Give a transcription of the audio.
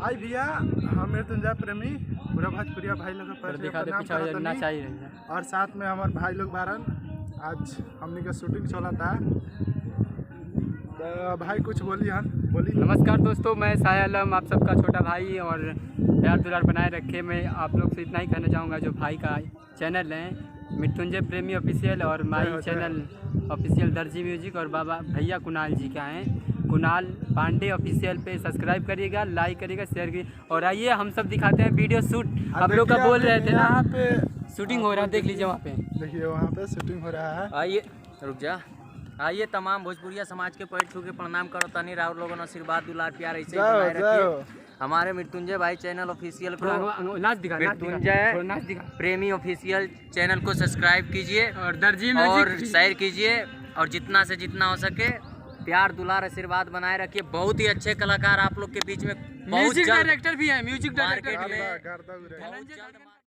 हाय भैया, हम मृत्युंजय प्रेमी पूरा भोजपुरिया भाई लोग और साथ में हमारे भाई लोग बारन। आज हमने का शूटिंग चला था तो भाई कुछ बोली नमस्कार दोस्तों, मैं साया आलम आप सबका छोटा भाई और प्यार दुलार बनाए रखे। मैं आप लोग से इतना ही कहना चाहूँगा, जो भाई का चैनल है मृत्युंजय प्रेमी ऑफिशियल और माई चैनल ऑफिशियल दर्जी म्यूजिक और बाबा भैया कुणाल जी का है, कुणाल पांडे ऑफिशियल पे सब्सक्राइब करिएगा, लाइक करिएगा, शेयर करिएगा। और आइए हम सब दिखाते हैं वीडियो शूट। आप लोग का बोल रहे थे ना यहाँ पे शूटिंग हो रहा है, देख लीजिए वहाँ पे, देखिए वहाँ पे शूटिंग हो रहा है। आइए रुक जा। आइए तमाम भोजपुरिया समाज के पैर छू के प्रणाम करो तनी, राउर लोगों ने आशीर्वाद दुलार प्यार ऐसे ही बनाए रखिए। हमारे मृत्युंजय भाई चैनल ऑफिशियल को मृत्युंजय प्रेमी ऑफिशियल चैनल को सब्सक्राइब कीजिए और दर्जी में और शेयर कीजिए और जितना से जितना हो सके प्यार दुलार आशीर्वाद बनाए रखिए। बहुत ही अच्छे कलाकार आप लोग के बीच में, म्यूजिक डायरेक्टर भी है, म्यूजिक डायरेक्टर